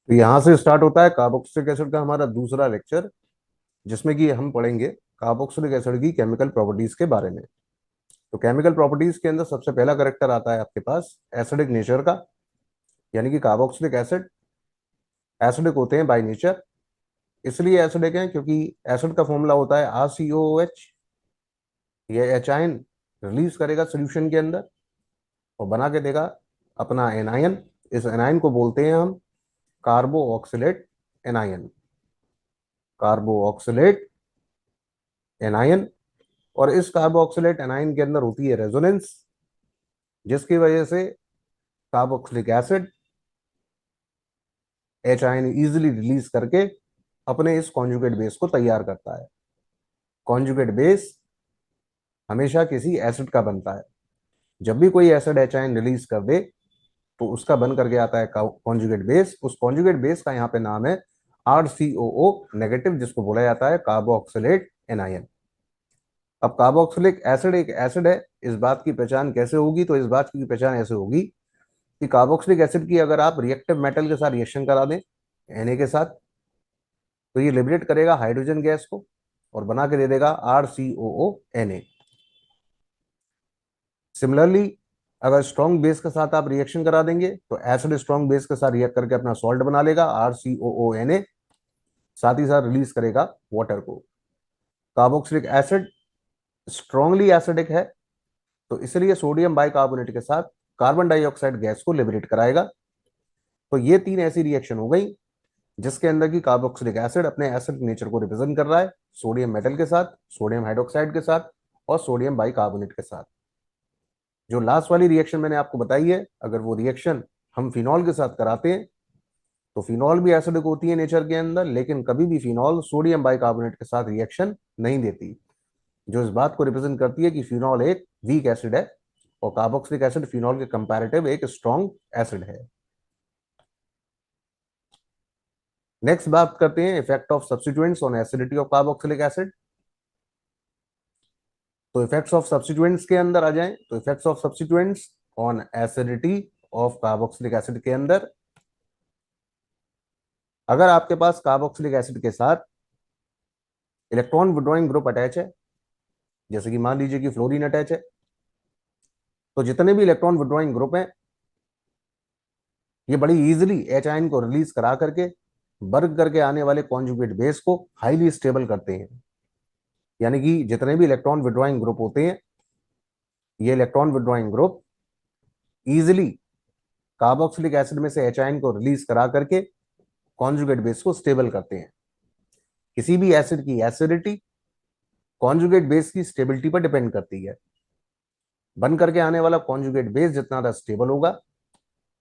तो यहाँ से स्टार्ट होता है कार्बोक्सिलिक एसिड का हमारा दूसरा लेक्चर, जिसमें कि हम पढ़ेंगे कार्बोक्सिलिक एसिड की केमिकल प्रॉपर्टीज के बारे में। तो केमिकल प्रॉपर्टीज के अंदर सबसे पहला करेक्टर आता है आपके पास एसिडिक नेचर का, यानी कि कार्बोक्सिलिक एसिड एसिडिक होते हैं बाय नेचर। इसलिए एसिडिक हैं क्योंकि एसिड का फॉर्मूला होता है RCOOH। ये एच आयन रिलीज करेगा सोल्यूशन के अंदर और बना के देगा अपना एनायन। इस एनायन को बोलते हैं हम कार्बो ऑक्सिलेट एनायन, कार्बो ऑक्सिलेट एनायन। और इस कार्बो ऑक्सिलेट एनायन के अंदर होती है रेजोनेंस, जिसकी वजह से carboxylic acid H ion easily release करके अपने इस कॉन्जुगेट बेस को तैयार करता है। कॉन्जुगेट बेस हमेशा किसी एसिड का बनता है। जब भी कोई एसिड एच आयन रिलीज कर दे तो उसका बन करके आता है कॉन्जुगेट बेस। उस कॉन्जुगेट बेस का यहाँ पे नाम है RCOO नेगेटिव, जिसको बोला जाता है कार्बोक्सिलेट एनायन। अब कार्बोक्सिलिक एसिड एक एसिड है, इस बात की पहचान कैसे होगी? तो इस बात की पहचान ऐसे होगी कि कार्बोक्सिलिक एसिड की अगर आप रिएक्टिव मेटल के साथ रिएक्शन करा दें Na के साथ, तो ये लिबरेट करेगा हाइड्रोजन गैस को और बना के दे देगा RCOO Na। सिमिलरली अगर स्ट्रॉन्ग बेस के साथ आप रिएक्शन करा देंगे तो एसिड स्ट्रॉन्ग बेस के साथ रिएक्ट करके अपना सॉल्ट बना लेगा RCOONA, साथ ही साथ रिलीज करेगा वाटर को। कार्बोक्सिलिक एसिड स्ट्रांगली एसिडिक है, तो इसलिए सोडियम बाइकार्बोनेट के साथ कार्बन डाइऑक्साइड गैस को लिबरेट कराएगा। तो ये तीन ऐसी रिएक्शन हो गई जिसके अंदर की कार्बोक्सिलिक एसिड अपने एसिड नेचर को रिप्रेजेंट कर रहा है सोडियम मेटल के साथ, सोडियम हाइड्रोक्साइड के साथ और सोडियम बाइकार्बोनेट के साथ। जो लास्ट वाली रिएक्शन मैंने आपको बताई है, अगर वो रिएक्शन हम फिनॉल के साथ कराते हैं तो फिनॉल भी एसिडिक होती है नेचर के अंदर, लेकिन कभी भी फिनॉल सोडियम बाइकार्बोनेट के साथ रिएक्शन नहीं देती, जो इस बात को रिप्रेजेंट करती है कि फिनॉल एक वीक एसिड है और कार्बोक्सिलिक एसिड फिनॉल के कंपैरेटिव एक स्ट्रॉन्ग एसिड है। नेक्स्ट बात करते हैं effect of substituents on acidity of carboxylic acid. तो इफेक्ट्स ऑफ सब्स्टिट्यूएंट्स के अंदर आ जाएं तो effects of substituents on acidity of carboxylic acid के अंदर, अगर आपके पास कार्बोक्सिलिक एसिड के साथ इलेक्ट्रॉन विड्रॉइंग ग्रुप अटैच है, जैसे कि मान लीजिए कि फ्लोरीन अटैच है, तो जितने भी इलेक्ट्रॉन विड्रॉइंग ग्रुप हैं ये बड़ी इजीली एच आयन को रिलीज करा करके वर्क करके आने वाले कॉन्जुगेट बेस को हाईली स्टेबल करते हैं। यानी कि जितने भी इलेक्ट्रॉन विड्रॉइंग ग्रुप होते हैं, ये electron withdrawing group easily carboxylic acid में से एच आयन को रिलीज करा करके कॉन्जुगेट बेस को स्टेबल करते हैं। किसी भी एसिड की एसिडिटी कॉन्जुगेट बेस की स्टेबिलिटी पर डिपेंड करती है। बन करके आने वाला कॉन्जुगेट बेस जितना ज्यादा स्टेबल होगा,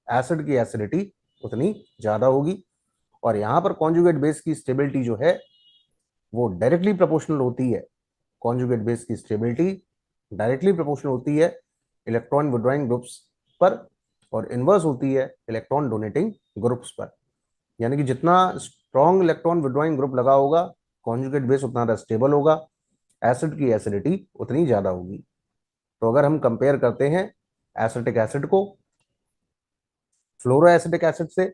एसिड की एसिडिटी उतनी ज्यादा होगी। और यहां पर कॉन्जुगेट बेस की स्टेबिलिटी जो है वो डायरेक्टली प्रोपोर्शनल होती है, कॉन्जुगेट बेस की स्टेबिलिटी डायरेक्टली प्रोपोर्शनल होती है इलेक्ट्रॉन विड्रॉइंग ग्रुप्स पर और इनवर्स होती है इलेक्ट्रॉन डोनेटिंग ग्रुप्स पर। यानी कि जितना स्ट्रॉन्ग इलेक्ट्रॉन विड्रॉइंग ग्रुप लगा होगा कॉन्जुगेट बेस उतना ज्यादा स्टेबल होगा, एसिड की एसिडिटी उतनी ज्यादा होगी। तो अगर हम कंपेयर करते हैं एसिटिक एसिड को फ्लोरो एसिटिक एसिड से,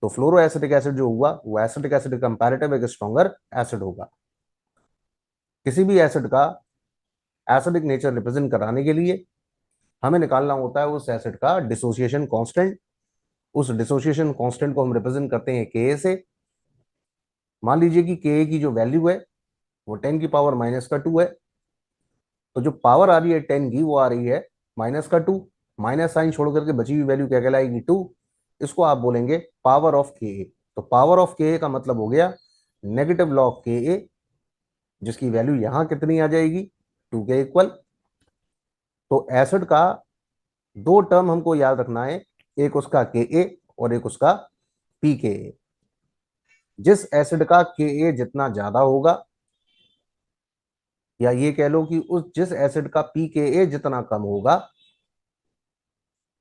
तो फ्लोरो एसिटिक एसिड जो हुआ वो एसिटिक एसिड कंपैरेटिव एक स्ट्रॉन्गर एसिड होगा। किसी भी एसिड का एसिडिक नेचर रिप्रेजेंट कराने के लिए हमें निकालना होता है उस एसिड का डिसोसिएशन कांस्टेंट। उस डिसोसिएशन कांस्टेंट को हम रिप्रेजेंट करते हैं के से। मान लीजिए कि के की जो वैल्यू है वो 10⁻⁻2 है, तो जो पावर आ रही है 10 की वो आ रही है -2। माइनस साइन छोड़ करके बची हुई वैल्यू क्या कहलाएगी? 2। इसको आप बोलेंगे पावर ऑफ के। तो पावर ऑफ के का मतलब हो गया नेगेटिव लॉग के, जिसकी वैल्यू यहां कितनी आ जाएगी? 2 के इक्वल। तो एसिड का दो टर्म हमको याद रखना है, एक उसका के और एक उसका पी के। जिस एसिड का के जितना ज्यादा होगा, या ये कह लो कि उस जिस एसिड का पी के जितना कम होगा,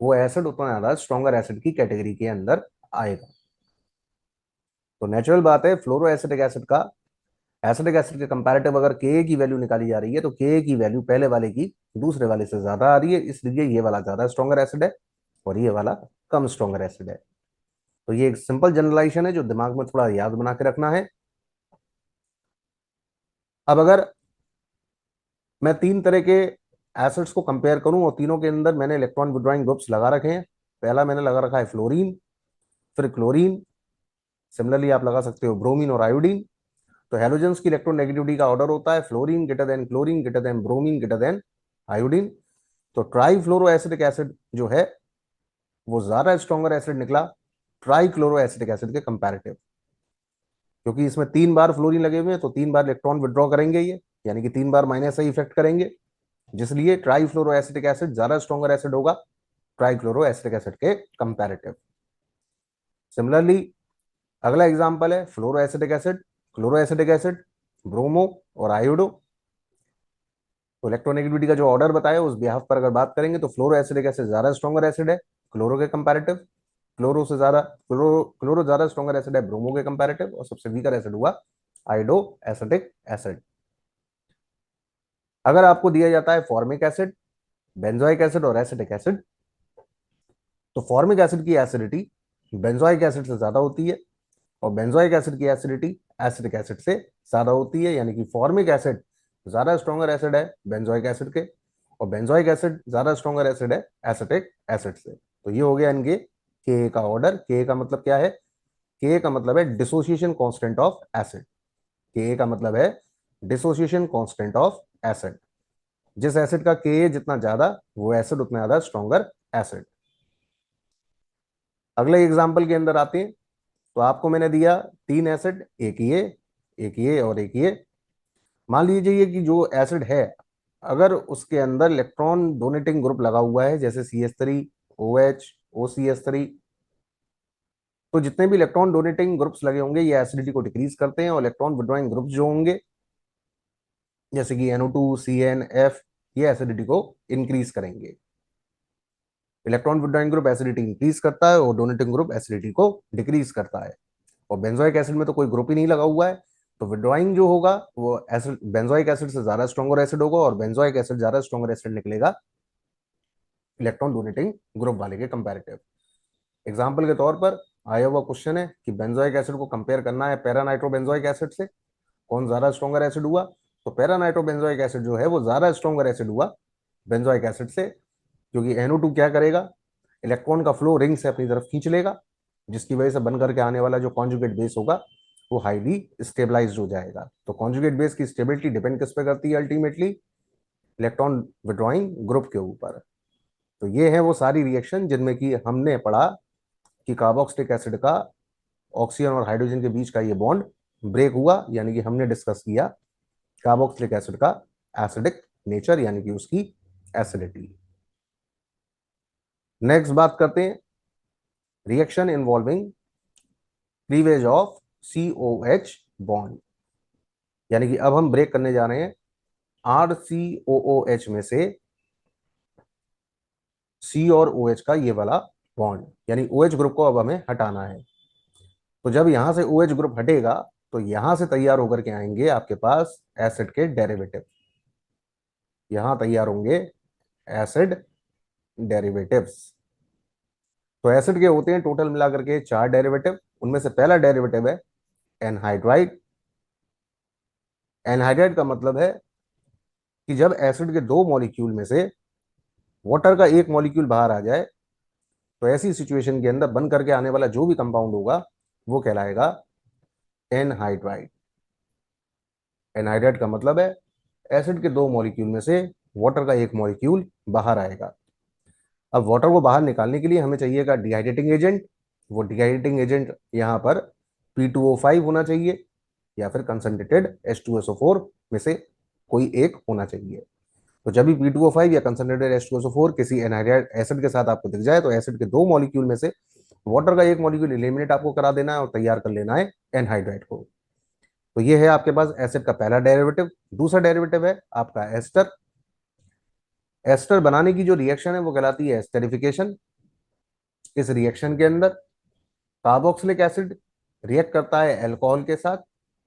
वो एसिड उतना ज्यादा स्ट्रॉन्गर एसिड की कैटेगरी के अंदर आएगा। तो नेचुरल बात है फ्लोरो एसिडिक एसिड का एसिडिक एसिड के कंपैरेटिव अगर के की वैल्यू निकाली जा रही है तो के की वैल्यू पहले वाले की दूसरे वाले से ज्यादा आ रही है, इसलिए ये वाला ज्यादा स्ट्रॉन्गर एसिड है और ये वाला कम स्ट्रॉन्गर एसिड है। तो ये एक सिंपल जनरलाइजेशन है जो दिमाग में थोड़ा याद बना के रखना है। अब अगर मैं तीन तरह के एसिड्स को कंपेयर करूं और तीनों के अंदर मैंने इलेक्ट्रॉन विड्रॉइंग ग्रुप्स लगा रखे हैं। पहला मैंने लगा रखा है फ्लोरीन, फिर क्लोरीन, सिमिलरली आप लगा सकते हो ब्रोमीन और आयोडीन। तो हैलोजेंस की इलेक्ट्रोनेगेटिविटी का ऑर्डर होता है fluorine greater than chlorine greater than bromine greater than iodine. तो ट्राई फ्लोरो एसिडिक एसिड जो है वो ज्यादा स्ट्रॉन्गर एसिड निकला ट्राई क्लोरो एसिडिक एसिड के कंपैरेटिव, क्योंकि इसमें तीन बार फ्लोरीन लगे हुए हैं तो तीन बार इलेक्ट्रॉन विड्रॉ करेंगे ये, यानी कि तीन बार माइनस से इफेक्ट करेंगे, जिसलिए ट्राई फ्लोरो एसिडिक एसिड ज्यादा स्ट्रॉन्गर एसिड होगा ट्राई क्लोरो एसिडिक एसिड के कंपैरेटिव। सिमिलरली अगला एग्जांपल है fluoro acidic acid, chloro acidic acid, bromo और आयोडो। तो इलेक्ट्रोनेगेटिविटी का जो ऑर्डर बताया उस बिहाफ पर अगर बात करेंगे तो फ्लोरो एसिडिक एसिड ज्यादा स्ट्रॉन्गर एसिड है क्लोरो के कंपैरेटिव, क्लोरो ज्यादा स्ट्रॉन्गर एसिड है ब्रोमो के कंपैरेटिव, और सबसे वीकर एसिड हुआ आयोडो एसिडिक एसिड। अगर आपको दिया जाता है फॉर्मिक एसिड, बेंजोइक एसिड और एसिटिक एसिड, तो फॉर्मिक एसिड की एसिडिटी बेंजोइक एसिड से ज्यादा होती है और बेंजोइक एसिड की एसिडिटी एसिटिक एसिड से ज्यादा होती है, यानी कि फॉर्मिक एसिड ज्यादा स्ट्रॉन्गर एसिड है बेंजोइक एसिड के और बेंजोइक एसिड ज्यादा स्ट्रॉन्गर एसिड है एसिटिक एसिड से। तो ये हो गया इनके के का ऑर्डर। के का मतलब क्या है? के का मतलब है डिसोसिएशन कांस्टेंट ऑफ एसिड। के का मतलब है डिसोसिएशन कांस्टेंट ऑफ एसिड। जिस एसिड का के जितना ज्यादा वो एसिड उतना ज्यादा स्ट्रॉन्गर एसिड। अगले एग्जांपल के अंदर आते हैं। तो आपको मैंने दिया तीन एसिड, एक ये और एक ये। मान लीजिए कि जो एसिड है अगर उसके अंदर इलेक्ट्रॉन डोनेटिंग ग्रुप लगा हुआ है जैसे CH3, OH, OCH3, तो जितने भी इलेक्ट्रॉन डोनेटिंग ग्रुप्स लगे होंगे ये एसिडिटी को डिक्रीज करते हैं और इलेक्ट्रॉन विड्रॉइंग ग्रुप्स जो होंगे जैसे कि NO2, CN, F, ये एसिडिटी को इंक्रीज करेंगे। Electron withdrawing group acidity increase करता है और डोनेटिंग ग्रुप एसिडिटी को डिक्रीज करता है। और बेंजोइक एसिड में तो कोई ग्रुप ही नहीं लगा हुआ है, तो विड्रॉइंग जो होगा वो एसिड बेंजोइक एसिड से ज्यादा स्ट्रॉन्गर एसिड होगा और बेंजोइक एसिड ज्यादा स्ट्रॉन्गर एसिड निकलेगा इलेक्ट्रॉन डोनेटिंग ग्रुप वाले के कंपैरेटिव। एग्जांपल के तौर पर आया हुआ क्वेश्चन है कि बेंजोइक एसिड को कंपेयर करना है पैरा नाइट्रोबेंजोइक एसिड से, कौन ज्यादा स्ट्रॉन्गर एसिड हुआ? तो पैरा नाइट्रोबेंजोइक एसिड जो है वो ज्यादा स्ट्रॉन्गर एसिड हुआ बेंजोइक एसिड से, क्योंकि NO2 क्या करेगा, इलेक्ट्रॉन का फ्लो रिंग से अपनी तरफ खींच लेगा, जिसकी वजह से बन करके आने वाला जो कॉन्जुगेट बेस होगा वो हाईली स्टेबलाइज्ड हो जाएगा। तो कॉन्जुगेट बेस की स्टेबिलिटी डिपेंड किस पे करती है? अल्टीमेटली इलेक्ट्रॉन विड्रॉइंग ग्रुप के ऊपर। तो ये है वो सारी रिएक्शन जिनमें कि हमने पढ़ा कि कार्बोक्सिलिक एसिड का ऑक्सीजन और हाइड्रोजन के बीच का ये बॉन्ड ब्रेक हुआ, यानी कि हमने डिस्कस किया कार्बोक्सिलिक एसिड का एसिडिक नेचर यानी कि उसकी एसिडिटी। नेक्स्ट बात करते हैं reaction involving cleavage of COH bond, यानी कि अब हम ब्रेक करने जा रहे हैं RCOOH में से C और OH का ये वाला बॉन्ड, यानी OH ग्रुप को अब हमें हटाना है। तो जब यहां से OH ग्रुप हटेगा तो यहां से तैयार होकर के आएंगे आपके पास एसिड के डेरिवेटिव। यहां तैयार होंगे एसिड डेरिवेटिव्स। तो एसिड के होते हैं टोटल मिलाकर के चार डेरिवेटिव, उनमें से पहला डेरिवेटिव है एनहाइड्राइड। एनहाइड्राइड का मतलब है कि जब एसिड के दो मॉलिक्यूल में से वाटर का एक मॉलिक्यूल बाहर आ जाए तो ऐसी सिचुएशन के अंदर बन करके आने वाला जो भी कंपाउंड होगा वो कहलाएगा एनहाइड्राइड। एनहाइड्राइड का मतलब है एसिड के दो मॉलिक्यूल में से वाटर का एक मॉलिक्यूल बाहर आएगा। अब वाटर को बाहर निकालने के लिए हमें चाहिएगा डिहाइड्रेटिंग एजेंट। वो डिहाइड्रेटिंग एजेंट यहाँ पर P2O5 होना चाहिए या फिर कंसंट्रेटेड H2SO4 में से कोई एक होना चाहिए। तो जब भी P2O5 या कंसंट्रेटेड H2SO4 किसी एनहाइड्राइड एसिड के साथ आपको दिख जाए तो एसिड के दो मॉलिक्यूल में से वाटर का एक मॉलिक्यूल एलिमिनेट आपको करा देना है और तैयार कर लेना है एनहाइड्राइड को। तो ये है आपके पास एसिड का पहला डेरिवेटिव। दूसरा डेरिवेटिव है आपका एस्टर। एस्टर बनाने की जो रिएक्शन है वो कहलाती है एस्टरिफिकेशन। इस रिएक्शन के अंदर कार्बोक्सिलिक एसिड रिएक्ट करता है अल्कोहल के साथ।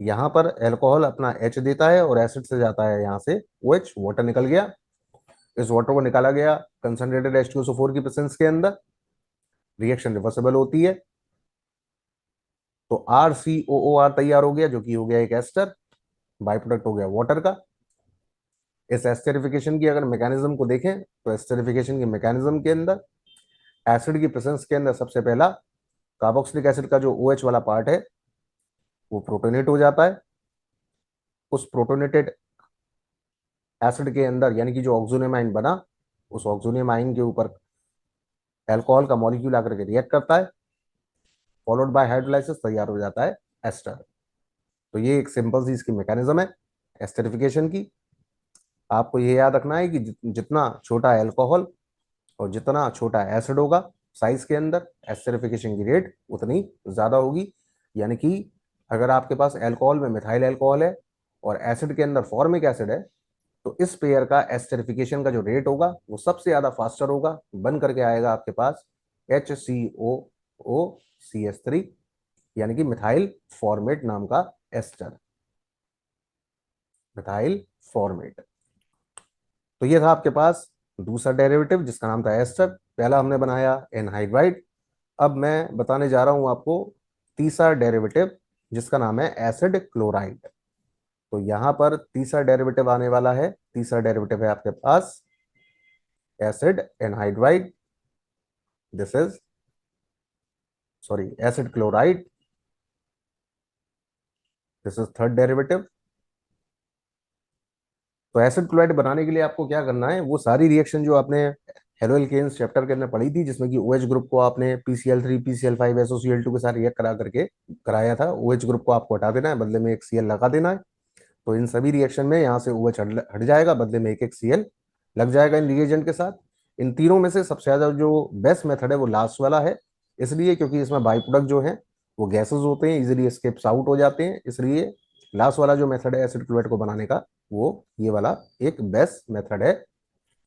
यहां पर अल्कोहल अपना H देता है और एसिड से जाता है यहां से OH, वाटर निकल गया। इस वाटर को निकाला गया कंसंट्रेटेड H2SO4 की प्रेजेंस के अंदर। रिएक्शन रिवर्सिबल होती है। तो RCOOR तैयार हो गया, जो कि हो गया एक एस्टर, बाई प्रोडक्ट हो गया वाटर का। इस एस्टरिफिकेशन की अगर मैकेनिज्म को देखें तो एस्टरिफिकेशन की मैकेनिज्म के अंदर एसिड की प्रेजेंस के अंदर सबसे पहला कार्बोक्सिलिक एसिड का जो OH वाला पार्ट है वो प्रोटोनेट हो जाता है। उस प्रोटोनेटेड एसिड के अंदर यानी कि जो ऑक्सोनियम आयन बना, उस ऑक्सोनियम आयन के ऊपर अल्कोहल का मॉलिक्यूल आकर के रिएक्ट करता है, फॉलोड बाय हाइड्रोलाइसिस, तैयार हो जाता है एस्टर। तो ये एक सिंपल सी इसकी मैकेनिज्म है एस्टरिफिकेशन की। आपको ये याद रखना है कि जितना छोटा अल्कोहल और जितना छोटा एसिड होगा साइज के अंदर, एस्टरिफिकेशन की रेट उतनी ज्यादा होगी। यानी कि अगर आपके पास अल्कोहल में मिथाइल अल्कोहल है और एसिड के अंदर फॉर्मिक एसिड है, तो इस पेयर का एस्टरिफिकेशन का जो रेट होगा वो सबसे ज्यादा फास्टर होगा, बन करके आएगा आपके पास HCOOCH3, यानी कि मिथाइल फॉर्मेट नाम का एस्टर, मिथाइल फॉर्मेट। तो ये था आपके पास दूसरा डेरिवेटिव जिसका नाम था एस्टर। पहला हमने बनाया एनहाइड्राइड। अब मैं बताने जा रहा हूं आपको तीसरा डेरिवेटिव जिसका नाम है एसिड क्लोराइड। तो यहां पर तीसरा डेरिवेटिव आने वाला है। तीसरा डेरिवेटिव है आपके पास acid anhydride, this is sorry acid chloride, this is third derivative. तो एसिड क्लोराइड बनाने के लिए आपको क्या करना है, वो सारी रिएक्शन जो आपने हेलोएल्केन्स चैप्टर के अंदर पढ़ी थी, जिसमें कि OH ग्रुप को आपने PCl3 PCl5 SOCl2 के साथ रिएक्ट करा करके कराया था, OH ग्रुप को आपको हटा देना है, बदले में एक Cl लगा देना है। तो इन सभी रिएक्शन में यहाँ से OH हट जाएगा, बदले में एक एक Cl लग जाएगा इन रिएजेंट के साथ। इन तीनों में से सबसे ज्यादा जो बेस्ट मेथड है वो लास्ट वाला है, इसलिए क्योंकि इसमें बाई प्रोडक्ट जो है वो गैसेज होते हैं, इजिली एस्केप्स आउट हो जाते हैं, इसलिए लास्ट वाला जो मेथड है एसिड क्लोराइड को बनाने का वो ये वाला एक बेस्ट मेथड है।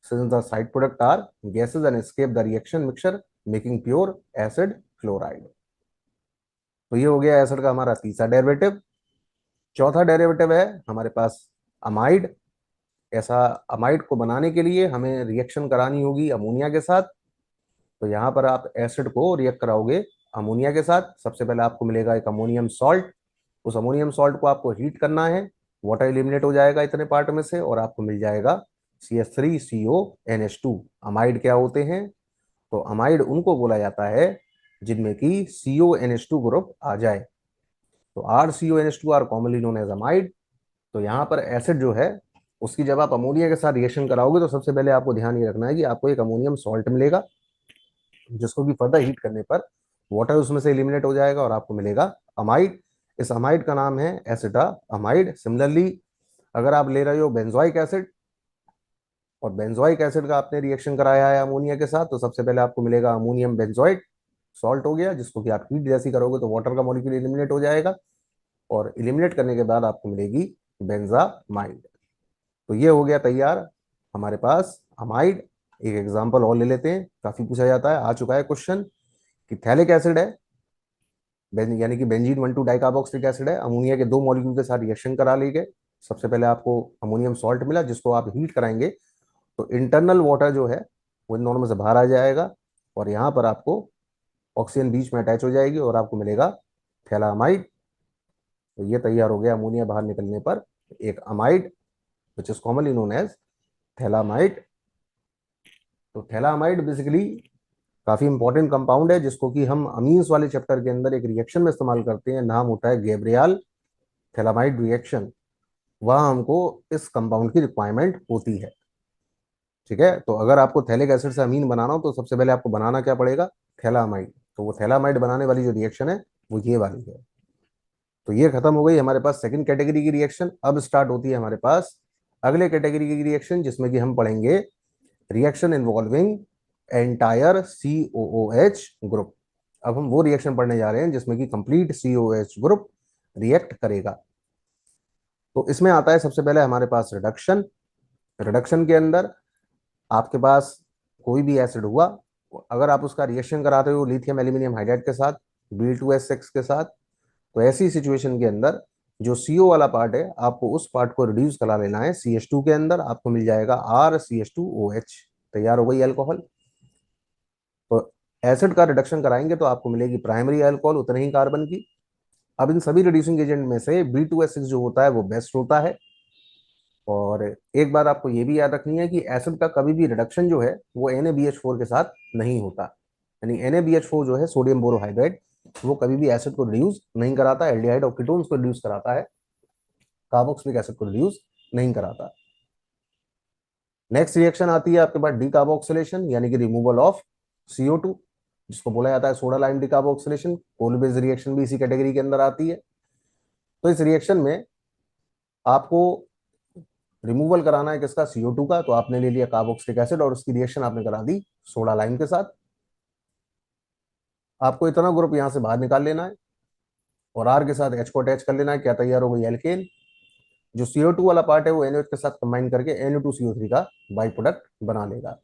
Since the side product are gases and escape the reaction mixture making pure acid chloride। तो ये हो गया एसिड का हमारा तीसरा डेरिवेटिव। चौथा डेरिवेटिव है हमारे पास अमाइड। ऐसा अमाइड को बनाने के लिए हमें रिएक्शन करानी होगी अमोनिया के साथ। तो यहाँ पर आप एसिड को रिएक्ट कराओगे अमोनिया के साथ। सबसे पहले आपको मिलेगा एक अमोनियम सॉल्ट। उस अमोनियम सॉल्ट को आपको हीट करना है, वाटर एलिमिनेट हो जाएगा इतने पार्ट में से और आपको मिल जाएगा CH3CONH2। अमाइड क्या होते हैं? तो अमाइड उनको बोला जाता है जिनमें कि CONH2 ग्रुप आ जाए। तो RCONH2 are commonly known as amide. तो यहाँ पर एसिड जो है उसकी जब आप अमोनिया के साथ रिएक्शन कराओगे तो सबसे पहले आपको ध्यान ये रखना है कि आपको एक अमोनियम सॉल्ट मिलेगा, जिसको भी फर्दर हीट करने पर वाटर उसमें से एलिमिनेट हो जाएगा और आपको मिलेगा अमाइड। इस अमाइड का नाम है एसिटा अमाइड। सिमिलरली अगर आप ले रहे हो बेंजोइक एसिड और बेंजोइक एसिड का आपने रिएक्शन कराया है अमोनिया के साथ, तो सबसे पहले आपको मिलेगा अमोनियम बेंजोइट सॉल्ट हो गया, जिसको कि आप हीट जैसी करोगे तो वाटर का मॉलिक्यूल एलिमिनेट हो जाएगा और एलिमिनेट करने के बाद आपको मिलेगी बेंजामाइड। तो ये हो गया तैयार हमारे पास अमाइड। एक एग्जांपल और ले लेते हैं, काफी पूछा जाता है, आ चुका है क्वेश्चन कि थैलिक एसिड है, यानी कि बेंजीन 1,2 डाइकार्बोक्सिलिक एसिड है, अमोनिया के दो मॉलिक्यूल के साथ रिएक्शन करा ली गए। सबसे पहले आपको अमोनियम सॉल्ट मिला जिसको आप हीट कराएंगे तो इंटरनल वाटर जो है वो इन दोनों में से बाहर आ जाएगा और यहाँ पर आपको ऑक्सीजन बीच में अटैच हो जाएगी और आपको मिलेगा थैलामाइड। तो ये तैयार हो गया अमोनिया बाहर निकलने पर एक amide which is commonly known as phthalimide. तो थैलामाइड बेसिकली काफी इंपॉर्टेंट कंपाउंड है जिसको कि हम अमीन्स वाले चैप्टर के अंदर एक रिएक्शन में इस्तेमाल करते हैं, नाम होता है गैब्रियल थैलामाइड रिएक्शन। वहां हमको इस कंपाउंड की रिक्वायरमेंट होती है। ठीक है, तो अगर आपको थैलिक एसिड से अमीन बनाना हो तो सबसे पहले आपको बनाना क्या पड़ेगा, थैलामाइड। तो वो थैलामाइड बनाने वाली जो रिएक्शन है वो ये वाली है। तो ये खत्म हो गई हमारे पास सेकंड कैटेगरी की रिएक्शन। अब स्टार्ट होती है हमारे पास अगले कैटेगरी की रिएक्शन जिसमें कि हम पढ़ेंगे reaction involving entire COOH group. अब हम वो रिएक्शन पढ़ने जा रहे हैं जिसमें कि कंप्लीट COOH ग्रुप रिएक्ट करेगा। तो इसमें आता है सबसे पहले हमारे पास रिडक्शन। रिडक्शन के अंदर आपके पास कोई भी एसिड हुआ, अगर आप उसका रिएक्शन कराते हो लिथियम एल्यूमिनियम हाइड्राइड के साथ, Bl2S6 के साथ, तो ऐसी सिचुएशन के अंदर जो CO वाला पार्ट है आपको उस पार्ट को रिड्यूस करा लेना है CH2 के अंदर, आपको मिल जाएगा RCH2OH। तैयार हो गई अल्कोहल। तो एसिड का रिडक्शन कराएंगे तो आपको मिलेगी प्राइमरी अल्कोहल उतने ही कार्बन की, अब इन सभी रिड्यूसिंग एजेंट में से B2H6 जो होता है वो बेस्ट होता है। और एक बात आपको ये भी याद रखनी है कि एसिड का कभी भी रिडक्शन जो है वो NaBH4 के साथ नहीं होता। यानी NaBH4 जो है सोडियम बोरोहाइड्रेट, वो कभी भी एसिड को रिड्यूस नहीं कराता, एल्डिहाइड और कीटोन्स को रिड्यूस कराता है, कार्बोक्सिलिक एसिड को रिड्यूस नहीं कराता। नेक्स्ट रिएक्शन आती है आपके पास डीकार्बोक्सिलेशन, यानी कि रिमूवल ऑफ CO2, जिसको बोला जाता है soda lime decarboxylation. Coal based reaction भी इसी कैटेगरी के अंदर आती है। तो इस रिएक्शन में आपको रिमूवल कराना है किसका, CO2 का, तो आपने ले लिया कार्बोक्सिलिक एसिड और उसकी रिएक्शन आपने करा दी सोडा लाइम के साथ। आपको इतना ग्रुप यहां से बाहर निकाल लेना है और R के साथ H को अटैच कर लेना है। क्या तैयार हो गई, एल्केन। जो CO2 वाला पार्ट है वो NaOH के साथ कंबाइन करके NO2CO3 का बाई प्रोडक्ट बना लेगा।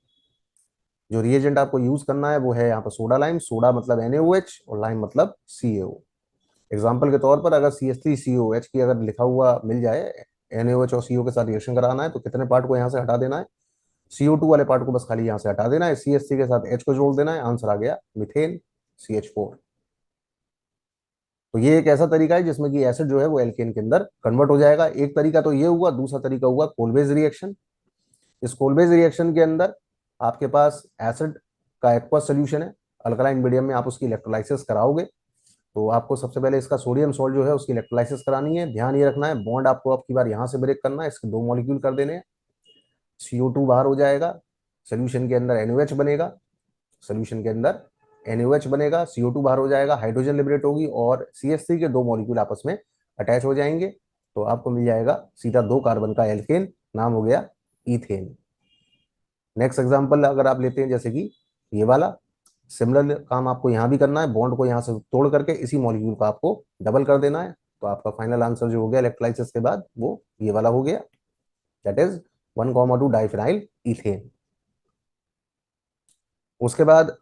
जो रिएजेंट आपको यूज करना है वो है यहाँ पर सोडा लाइम। सोडा मतलब NaOH और लाइम मतलब CaO। एग्जाम्पल के तौर पर अगर CH3COH की अगर लिखा हुआ मिल जाए, NaOH और CO के साथ रिएक्शन कराना है, तो कितने पार्ट को यहाँ से हटा देना है, CO2 वाले पार्ट को बस खाली यहाँ से हटा देना है, CH3 के साथ H को जोड़ देना है, आंसर आ गया मिथेन CH4। तो ये एक ऐसा तरीका है जिसमें कि एसिड जो है वो एल्केन के अंदर कन्वर्ट हो जाएगा। एक तरीका तो ये हुआ, दूसरा तरीका हुआ कोलबेज रिएक्शन। इस कोलबेज रिएक्शन के अंदर आपके पास एसिड का एक्वस सोल्यूशन है, अल्कलाइन मीडियम में आप उसकी इलेक्ट्रोलाइसिस कराओगे। तो आपको सबसे पहले इसका सोडियम सॉल्ट जो है उसकी इलेक्ट्रोलाइसिस करानी है। ध्यान ये रखना है बॉन्ड आपको अब की बार यहां से ब्रेक करना है, इसके दो मॉलिक्यूल कर देने हैं, CO2 बाहर हो जाएगा, सोल्यूशन के अंदर NaOH बनेगा, सोल्यूशन के अंदर NaOH बनेगा, CO2 बाहर हो जाएगा, हाइड्रोजन लिबरेट होगी और CH3 के दो मॉलिक्यूल आपस में अटैच हो जाएंगे। तो आपको मिल जाएगा सीधा 2 कार्बन का एल्केन, नाम हो गया इथेन। नेक्स्ट एग्जांपल अगर आप लेते हैं जैसे कि ये वाला, सिमिलर काम आपको यहाँ भी करना है, बॉन्ड को यहाँ से तोड़ करके इसी मॉलिक्यूल को आपको डबल कर देना है। तो आपका फाइनल आंसर जो हो गया इलेक्ट्रोलाइसिस के बाद वो ये वाला हो गया, दैट इज 1,2 डाइफिनाइल इथेन। उसके बाद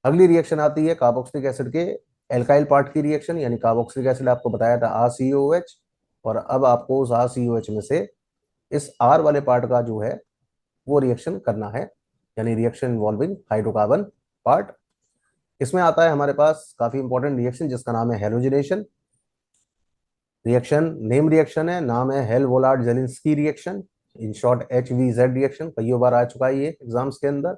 अगली रिएक्शन आती है कार्बोक्सिलिक एसिड के एल्काइल पार्ट की रिएक्शन, यानी कार्बोक्सिलिक एसिड आपको बताया था RCOH, और अब आपको उस RCOH में से इस R वाले पार्ट का जो है वो रिएक्शन करना है, यानी रिएक्शन इन्वॉल्विंग हाइड्रोकार्बन पार्ट। इसमें आता है हमारे पास काफी इंपॉर्टेंट रिएक्शन जिसका नाम है हेलोजिनेशन रिएक्शन। नेम रिएक्शन है, नाम है Hell Volhard Zelinsky reaction, in short HVZ reaction. कई बार आ चुका है ये एग्जाम्स के अंदर।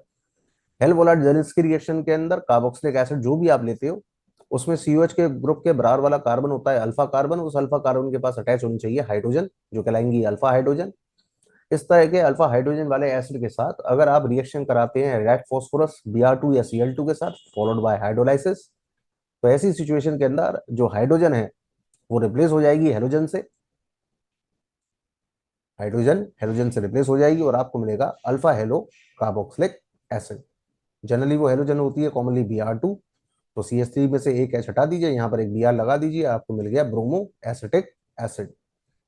हेल वोलार्ड जेलिंस्की रिएक्शन के अंदर कार्बोक्सिलिक एसिड जो भी आप लेते हो उसमें COH के ग्रुप के बराबर वाला कार्बन होता है अल्फा कार्बन, उस अल्फा कार्बन के पास अटैच होनी चाहिए हाइड्रोजन, जो कहलाएंगी अल्फा हाइड्रोजन। इस तरह के अल्फा हाइड्रोजन वाले एसिड के साथ अगर आप रिएक्शन कराते हैं रेड फॉस्फोरस Br2 या Cl2 के साथ फॉलोड बाय हाइड्रोलाइसिस, तो ऐसी सिचुएशन के अंदर जो हाइड्रोजन है वो रिप्लेस हो जाएगी हेलोजन से, हाइड्रोजन हेलोजन से रिप्लेस हो जाएगी और आपको मिलेगा alpha hello carboxylic acid. Generally वो हेलोजन होती है कॉमनली Br2। तो CH3 में से एक H हटा दीजिए, यहाँ पर एक Br लगा दीजिए, आपको मिल गया bromo acetic acid.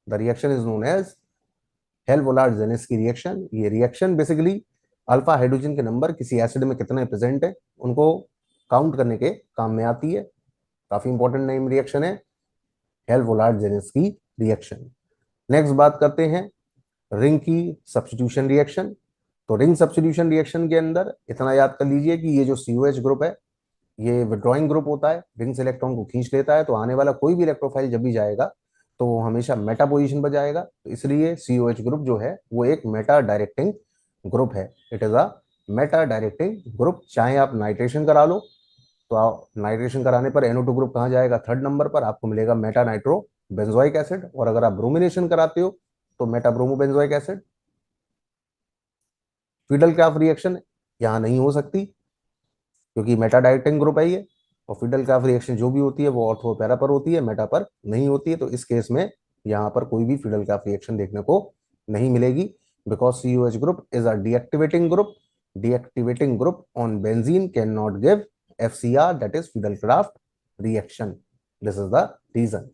The reaction is known as Hell Volhard Zelinsky reaction. ये रिएक्शन बेसिकली अल्फा हाइड्रोजन के नंबर किसी एसिड में कितने प्रेजेंट है उनको काउंट करने के काम में आती है। काफी इंपॉर्टेंट नेम रिएक्शन है Hell Volhard Zelinsky reaction. Next बात करते हैं रिंग की सब्स्टिट्यूशन रिएक्शन। तो रिंग सब्स्टिट्यूशन रिएक्शन के अंदर इतना याद कर लीजिए कि ये जो COH ग्रुप है ये विड्रॉइंग ग्रुप होता है, रिंग से इलेक्ट्रॉन को खींच लेता है, तो आने वाला कोई भी इलेक्ट्रोफाइल जब भी जाएगा तो वो हमेशा मेटा पोजीशन पर जाएगा। तो इसलिए COH ग्रुप जो है वो एक मेटा डायरेक्टिंग ग्रुप है, it is a Meta directing group. चाहे आप नाइट्रेशन करा लो, तो आप नाइट्रेशन कराने पर NO2 ग्रुप कहाँ जाएगा, थर्ड नंबर पर, आपको मिलेगा मेटा नाइट्रो बेंजोइक एसिड। और अगर आप ब्रोमिनेशन कराते हो तो Meta bromo benzoic acid. Fiddle Craft reaction यहाँ नहीं हो सकती क्योंकि मेटा डायरेक्टिंग ग्रुप है ये, और फिडल क्राफ्ट रिएक्शन जो भी होती है वो ऑर्थो पैरा पर होती है, मेटा पर नहीं होती है। तो इस केस में यहाँ पर कोई भी फिडल क्राफ्ट रिएक्शन देखने को नहीं मिलेगी, because COH group is a deactivating group. Deactivating group on benzene can not give FCR, that is Friedel Craft reaction. This is the reason.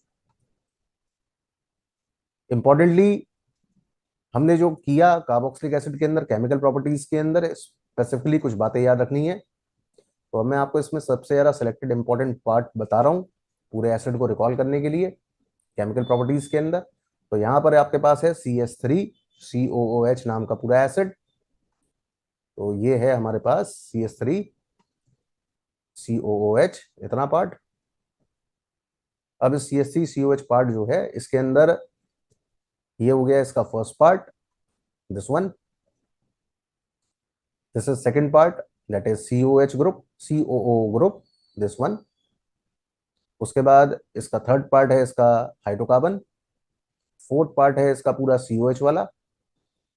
Importantly हमने जो किया कार्बोक्सिलिक एसिड के अंदर केमिकल प्रॉपर्टीज के अंदर स्पेसिफिकली कुछ बातें याद रखनी है। तो मैं आपको इसमें सबसे ज्यादा सिलेक्टेड इंपॉर्टेंट पार्ट बता रहा हूँ पूरे एसिड को रिकॉल करने के लिए केमिकल प्रॉपर्टीज के अंदर। तो यहाँ पर आपके पास है CH3COOH नाम का पूरा एसिड। तो ये है हमारे पास CH3COOH इतना पार्ट। अब इस CH3COH पार्ट जो है इसके अंदर ये हो गया इसका first part, this one, this is second part, that is COH group, COO group, this one. उसके बाद इसका थर्ड पार्ट है इसका हाइड्रोकार्बन, फोर्थ पार्ट है इसका पूरा COH वाला,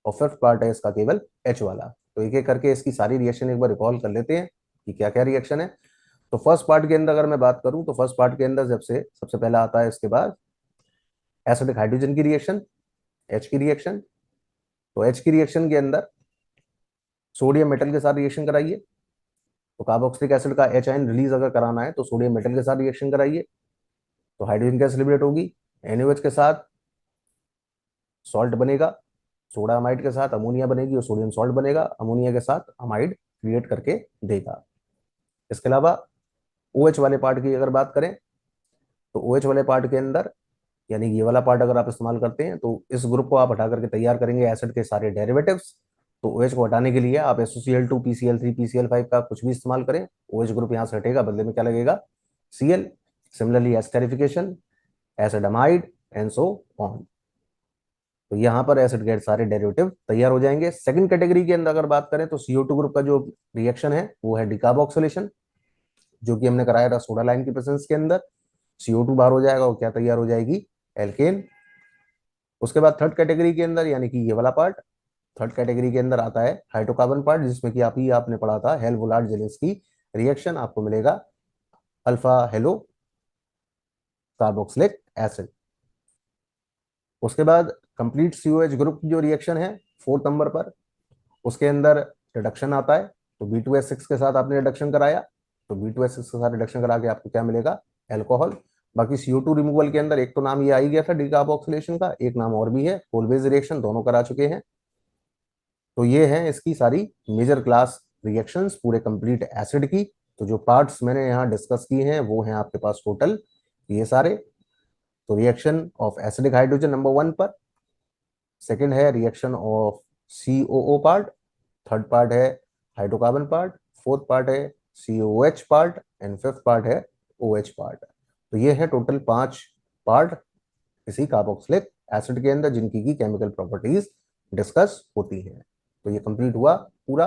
और फिफ्थ पार्ट है इसका केवल H वाला। तो एक एक करके इसकी सारी रिएक्शन एक बार रिकॉल कर लेते हैं कि क्या क्या रिएक्शन है। तो फर्स्ट पार्ट के अंदर अगर मैं बात करूं तो फर्स्ट पार्ट के अंदर जब से सबसे पहला आता है इसके बाद एसिडिक हाइड्रोजन की रिएक्शन, H की रिएक्शन। तो H की रिएक्शन के अंदर सोडियम मेटल के साथ रिएक्शन कराइए। तो कार्बोक्सिलिक एसिड का H आयन रिलीज अगर कराना है तो सोडियम मेटल के साथ रिएक्शन कराइए। तो हाइड्रोजन गैस लिबरेट होगी, NaOH के साथ सॉल्ट बनेगा, सोडा अमाइड के साथ अमोनिया बनेगी और सोडियम सॉल्ट बनेगा, अमोनिया के साथ अमाइड क्रिएट करके देगा। इसके अलावा OH वाले पार्ट की अगर बात करें तो OH वाले पार्ट के अंदर यानी ये वाला पार्ट अगर आप इस्तेमाल करते हैं तो इस ग्रुप को आप हटा करके तैयार करेंगे एसिड के सारे डेरिवेटिव्स। तो OH को हटाने के लिए आप SOCl2 PCl3 PCl5 का कुछ भी इस्तेमाल करें, OH ग्रुप यहाँ से हटेगा, बदले में क्या लगेगा, Cl। Similarly esterification, acid amide and so on. तो यहाँ पर एसिड के सारे डेरिवेटिव तैयार हो जाएंगे। सेकंड कैटेगरी के अंदर अगर बात करें तो CO2 ग्रुप का जो रिएक्शन है वो है डिकार्बोक्सिलेशन, जो कि हमने कराया था सोडा लाइन की प्रेजेंस के अंदर। CO2 बाहर हो जाएगा और क्या तैयार हो जाएगी, एल्केन। उसके बाद थर्ड कैटेगरी के अंदर यानी कि ये वाला पार्ट, थर्ड कैटेगरी के अंदर आता है हाइड्रोकार्बन पार्ट, जिसमें कि आपने पढ़ा था हेल-वुलार्ड जेलेंस्की रिएक्शन, आपको मिलेगा अल्फा हेलो कार्बोक्सिलिक एसिड। उसके बाद कंप्लीट COH ग्रुप की जो रिएक्शन है फोर्थ नंबर पर, उसके अंदर रिडक्शन आता है। तो B2S6 के साथ आपने रिडक्शन कराया, तो B2S6 के साथ रिडक्शन करा के आपको क्या मिलेगा, एल्कोहल। बाकी CO2 रिमूवल के अंदर एक तो नाम ये आ ही गया था डिकार्बोक्सिलेशन का, एक नाम और भी है कोल बेस रिएक्शन, दोनों करा चुके हैं। तो ये है इसकी सारी मेजर क्लास रिएक्शंस पूरे कंप्लीट एसिड की। तो जो पार्ट्स मैंने यहाँ डिस्कस किए हैं वो हैं आपके पास टोटल ये सारे। तो reaction of acidic hydrogen number 1 पर, सेकंड है reaction of COO part, third part है हाइड्रोकार्बन पार्ट, फोर्थ पार्ट है COH part and fifth part है OH पार्ट। तो ये है टोटल 5 पार्ट इसी कार्बोक्सिलिक एसिड के अंदर जिनकी की केमिकल प्रॉपर्टीज डिस्कस होती हैं। तो ये कंप्लीट हुआ पूरा